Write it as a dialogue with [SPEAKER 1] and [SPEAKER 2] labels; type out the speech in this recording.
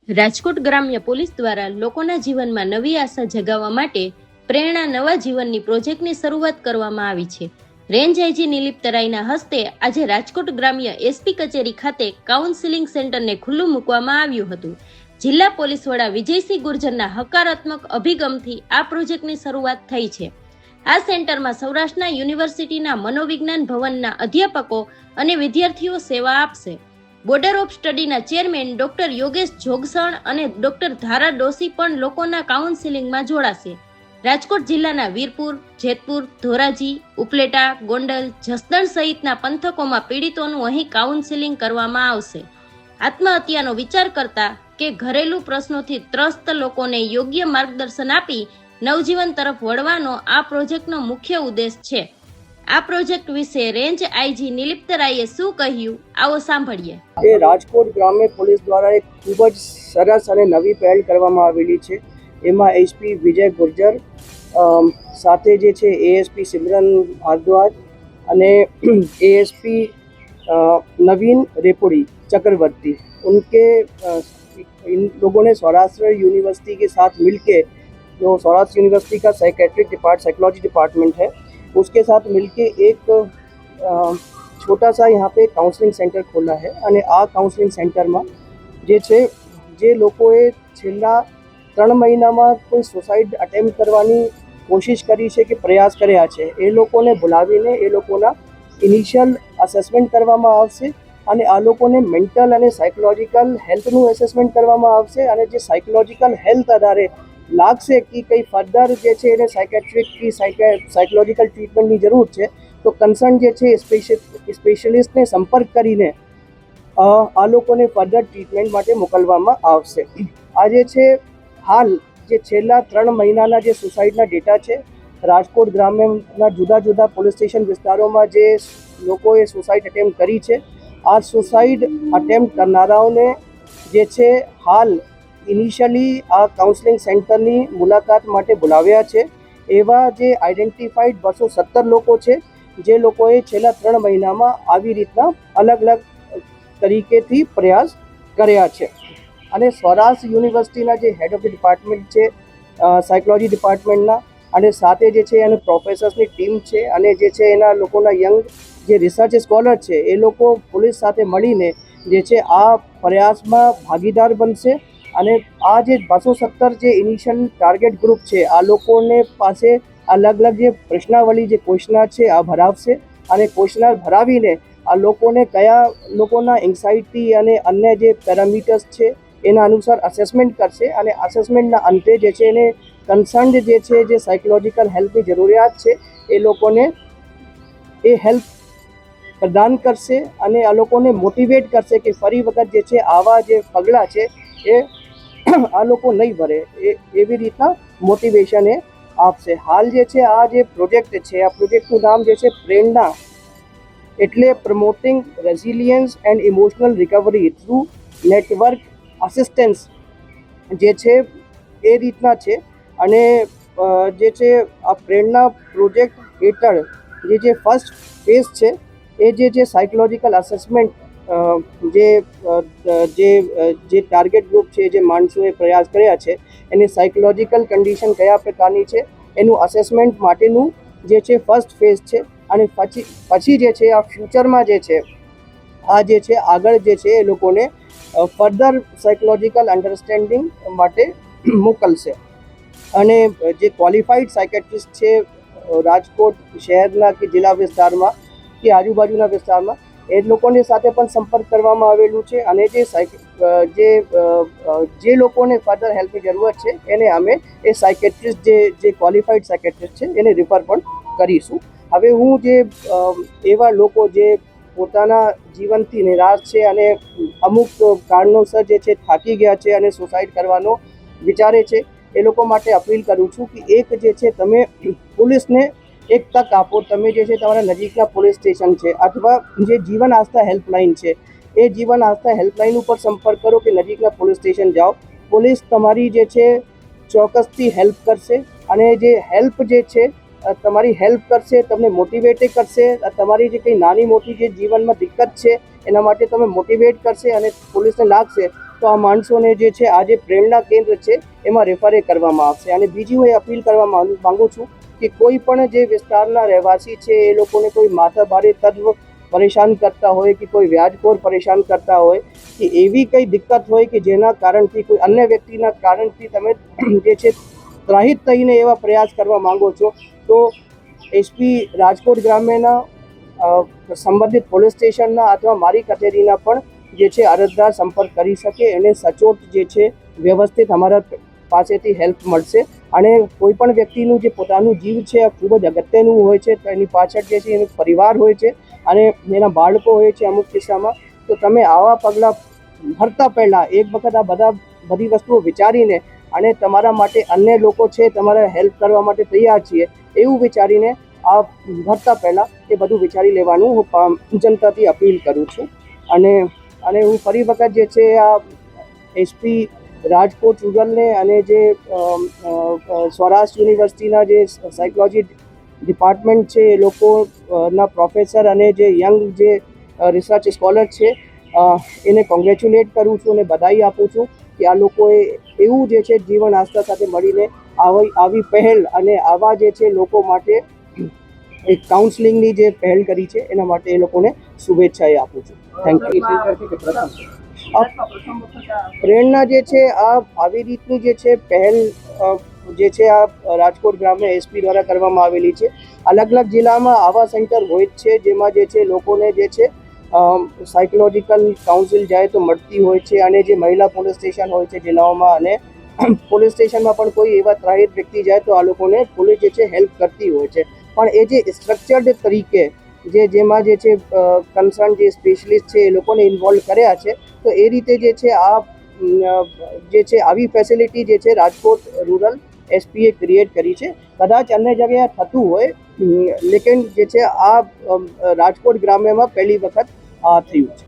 [SPEAKER 1] રાજકોટ ગ્રામ્ય પોલીસ દ્વારા લોકોના જીવનમાં નવી આશા જગાવવા માટે પ્રેરણા નવા જીવનની પ્રોજેક્ટની શરૂઆત કરવામાં આવી છે. રેન્જ આઈજી નિલીપ તરાઈના હસ્તે આજે રાજકોટ ગ્રામ્ય એસપી કચેરી ખાતે કાઉન્સિલિંગ સેન્ટરને ખુલ્લું મૂકવામાં આવ્યું હતું. જિલ્લા પોલીસ વડા વિજયસિંહ ગુર્જરના હકારાત્મક અભિગમથી આ પ્રોજેક્ટની શરૂઆત થઈ છે. આ સેન્ટરમાં સૌરાષ્ટ્રના યુનિવર્સિટીના મનોવિજ્ઞાન ભવનના અધ્યાપકો અને વિદ્યાર્થીઓ સેવા આપશે. બોર્ડર ઓફ સ્ટડીના ચેરમેન ડોક્ટર યોગેશ જોગસણ અને ડોક્ટર ધારા ડોસી પણ લોકોના કાઉન્સિલિંગમાં જોડાશે. રાજકોટ જિલ્લાના વીરપુર, જેતપુર, ધોરાજી, ઉપલેટા, ગોંડલ, જસદણ સહિતના પંથકોમાં પીડિતોનું અહીં કાઉન્સિલિંગ કરવામાં આવશે. આત્મહત્યાનો વિચાર કરતા કે ઘરેલું પ્રશ્નોથી ત્રસ્ત લોકોને યોગ્ય માર્ગદર્શન આપી નવજીવન તરફ વળવાનો આ પ્રોજેક્ટનો મુખ્ય ઉદ્દેશ છે. આ પ્રોજેક્ટ વિશે રેન્જ આઈજી નિલીપ તરાઈએ શું કહ્યું, આવો સાંભળીએ.
[SPEAKER 2] એ રાજકોટ ગ્રામ્ય પોલીસ દ્વારા એક ખૂબ જ સરસ અને નવી પહેલ કરવામાં આવેલી છે. એમાં એસપી વિજય ગુર્જર સાથે જે છે એએસપી સિમરન ભારદ્વાજ અને एएसपी नवीन रेपुड़ी चक्रवर्ती, उनके इन लोगों ने सौराष्ट्र यूनिवर्सिटी के साथ मिलके, जो सौराष्ट्र यूनिवर्सिटी का साइकोलॉजी डिपार्टमेंट है, उसके साथ मिलके एक छोटा सा यहाँ पे काउंसलिंग सेंटर खोला है. અને આ કાઉન્સલિંગ સેન્ટરમાં જે છે, જે લોકોએ છેલ્લા 3 મહિનામાં કોઈ સુસાઇડ અટેમ્પ્ટ કરવાની કોશિશ કરી છે કે પ્રયાસ કર્યા છે, એ લોકોને બોલાવીને એ લોકોના ઇનિશિયલ અસેસમેન્ટ કરવામાં આવશે અને આ લોકોને મેન્ટલ અને સાયકોલોજીકલ હેલ્થનું એસેસમેન્ટ કરવામાં આવશે. અને જે સાયકોલોજીકલ હેલ્થ આધારે લાગશે કે કંઈ ફર્ધર જે છે એને સાયકેટ્રિક કે સાયકોલોજીકલ ટ્રીટમેન્ટની જરૂર છે, તો કન્સર્ન જે છે સ્પેશિયલિસ્ટને સંપર્ક કરીને આ લોકોને ફર્ધર ટ્રીટમેન્ટ માટે મોકલવામાં આવશે. આ જે છે હાલ જે છેલ્લા 3 મહિનાના જે સુસાઇડના ડેટા છે, રાજકોટ ગ્રામ્યના જુદા જુદા પોલીસ સ્ટેશન વિસ્તારોમાં જે લોકોએ સુસાઇડ અટેમ્પ્ટ કરી છે, આ સુસાઇડ અટેમ્પ્ટ કરનારાઓને જે છે હાલ ઇનિશિયલી આ કાઉન્સલિંગ સેન્ટરની મુલાકાત માટે બોલાવ્યા છે. એવા જે આઈડેન્ટિફાઈડ 217 લોકો છે, જે લોકોએ છેલ્લા 3 મહિનામાં આવી રીતના અલગ અલગ તરીકેથી પ્રયાસ કર્યા છે. અને સૌરાષ્ટ્ર યુનિવર્સિટીના જે હેડ ઓફ ધ ડિપાર્ટમેન્ટ છે સાયકોલોજી ડિપાર્ટમેન્ટના, અને સાથે જે છે એના પ્રોફેસર્સની ટીમ છે, અને જે છે એના લોકોના યંગ જે રિસર્ચ સ્કોલર છે, એ લોકો પોલીસ સાથે મળીને જે છે આ પ્રયાસમાં ભાગીદાર બનશે. અને આ જે 217 જે ઇનિશિયલ ટાર્ગેટ ગ્રુપ છે, આ લોકોને પાસે અલગ અલગ જે પ્રશ્નાવલી જે ક્વેશ્ચનર છે આ ભરાવશે, અને ક્વેશ્ચનર ભરાવીને આ લોકોને કયા લોકોના એન્ઝાઇટી અને અન્ય જે પેરામીટર્સ છે એના અનુસાર અસેસમેન્ટ કરશે. અને અસેસમેન્ટના અંતે જે છે એને કન્સર્ન્ડ જે છે જે સાયકોલોજીકલ હેલ્પની જરૂરિયાત છે એ લોકોને એ હેલ્પ પ્રદાન કરશે અને આ લોકોને મોટિવેટ કરશે કે ફરી વખત જે છે આવા જે પગલાં છે એ આ લોકો નહીં ભરે, એવી રીતના મોટિવેશન એ આપશે. હાલ જે છે આ જે પ્રોજેક્ટ છે, આ પ્રોજેક્ટનું નામ જે છે પ્રેરણા, એટલે promoting resilience and emotional recovery through network assistance જે છે એ રીતના છે. અને જે છે આ પ્રેરણા પ્રોજેક્ટ હેઠળ જે ફર્સ્ટ ફેઝ છે એ જે સાયકોલોજીકલ અસેસમેન્ટ જે ટાર્ગેટ ગ્રુપ છે, જે માણસોએ પ્રયાસ કર્યા છે, એની સાયકોલોજીકલ કન્ડિશન કયા પ્રકારની છે એનું અસેસમેન્ટ માટેનું જે છે ફર્સ્ટ ફેઝ છે. અને પછી જે છે આ ફ્યુચરમાં જે છે આ જે છે આગળ જે છે એ લોકોને ફર્ધર સાયકોલોજીકલ અન્ડરસ્ટેન્ડિંગ માટે મોકલશે. અને જે ક્વોલિફાઈડ સાયકેટ્રિસ્ટ છે રાજકોટ શહેરના કે જિલ્લા વિસ્તારમાં કે આજુબાજુના વિસ્તારમાં, એ લોકોની સાથે પણ સંપર્ક કરવામાં આવેલું છે. અને જે લોકોને ફર્ધર હેલ્પની જરૂરત છે એને અમે એ સાયકેટ્રિસ્ટ જે ક્વોલિફાઈડ સાયકેટ્રિસ્ટ છે એને રિફર પણ કરીશું. હવે હું જે એવા લોકો જે પોતાના જીવનથી નિરાશ છે અને અમુક કારણોસર જે છે થાકી ગયા છે અને સુસાઇડ કરવાનો વિચારે છે, એ લોકો માટે અપીલ કરું છું કે એક જે છે તમે પોલીસને એક તક આપો. તમે જે છે તમારા નજીકના પોલીસ સ્ટેશન છે અથવા જે જીવન આસ્થા હેલ્પલાઇન છે, એ જીવન આસ્થા હેલ્પલાઇન ઉપર સંપર્ક કરો કે નજીકના પોલીસ સ્ટેશન જાઓ. પોલીસ તમારી જે છે ચોક્કસથી હેલ્પ કરશે. અને જે હેલ્પ જે છે તમારી હેલ્પ કરશે, તમને મોટિવેટ કરશે. તમારી જે કંઈ નાની મોટી જે જીવનમાં દિક્કત છે એના માટે તમે મોટિવેટ કરશે. અને પોલીસને લાગશે તો આ માણસોને જે છે આ જે પ્રેરણા કેન્દ્ર છે એમાં રેફરે કરવામાં આવશે. અને બીજી હું એ અપીલ કરવા માંગુ છું કે કોઈ પણ જે વિસ્તારના રહેવાસી છે એ લોકોને કોઈ માથાભારે તત્વ પરેશાન કરતા હોય કે કોઈ વ્યાજખોર પરેશાન કરતા હોય કે એવી કંઈ દિક્કત હોય કે જેના કારણથી કોઈ અન્ય વ્યક્તિના કારણથી તમે જે છે ત્રાહિત થઈને એવા પ્રયાસ કરવા માંગો છો તો એસપી રાજકોટ ગ્રામ્યના સંબંધિત પોલીસ સ્ટેશનના અથવા મારી કચેરીના પણ જે છે અરજદાર સંપર્ક કરી શકે. એને સચોટ જે છે વ્યવસ્થિત અમારા પાસેથી હેલ્પ મળશે. અને કોઈ પણ વ્યક્તિનું જે પોતાનું જીવ છે ખૂબ જ અગત્યનું હોય છે, તો એની પાછળ જે છે એનો પરિવાર હોય છે અને એના બાળકો હોય છે અમુક કિસ્સામાં. તો તમે આવા પગલાં ભરતા પહેલાં એક વખત આ બધી વસ્તુઓ વિચારીને અને તમારા માટે અન્ય લોકો છે તમારા હેલ્પ કરવા માટે તૈયાર છીએ એવું વિચારીને આ ભરતા પહેલાં એ બધું વિચારી લેવાનું હું જનતાથી અપીલ કરું છું. અને હું ફરી વખત જે છે આ એસપી રાજકોટ રૂરલને અને જે સૌરાષ્ટ્ર યુનિવર્સિટીના જે સાયકોલોજી ડિપાર્ટમેન્ટ છે એ લોકોના પ્રોફેસર અને જે યંગ જે રિસર્ચ સ્કોલર છે એને કોંગ્રેચ્યુલેટ કરું છું અને બધાઈ આપું છું કે આ લોકોએ એવું જે છે જીવન આસ્થા સાથે મળીને આવી પહેલ અને આવા જે છે લોકો માટે એક કાઉન્સલિંગની જે પહેલ કરી છે એના માટે એ લોકોને શુભેચ્છાએ આપું છું. Thank you. પ્રેરણા જે છે આ આવી રીતની જે છે પહેલ જે છે આ રાજકોટ ગ્રામ્ય એસપી દ્વારા કરવામાં આવેલી છે. અલગ અલગ જિલ્લામાં આવા સેન્ટર હોય જ છે જેમાં જે છે લોકોને જે છે સાયકોલોજીકલ કાઉન્સિલ જાય તો મળતી હોય છે. અને જે મહિલા પોલીસ સ્ટેશન હોય છે જિલ્લાઓમાં અને પોલીસ સ્ટેશનમાં પણ કોઈ એવા ત્રાહિત વ્યક્તિ જાય તો આ લોકોને પોલીસ જે છે હેલ્પ કરતી હોય છે. પણ એ જે સ્ટ્રક્ચર્ડ તરીકે જેમાં જે છે કન્સર્ન જે સ્પેશિયલિસ્ટ છે એ લોકોને ઇન્વોલ્વ કર્યા છે તો એ રીતે જે છે આ જે છે આવી ફેસિલિટી જે છે રાજકોટ રૂરલ એસપીએ ક્રિએટ કરી છે. કદાચ અન્ય જગ્યાએ થતું હોય લેકિન જે છે આ રાજકોટ ગ્રામ્યમાં પહેલી વખત થયું છે.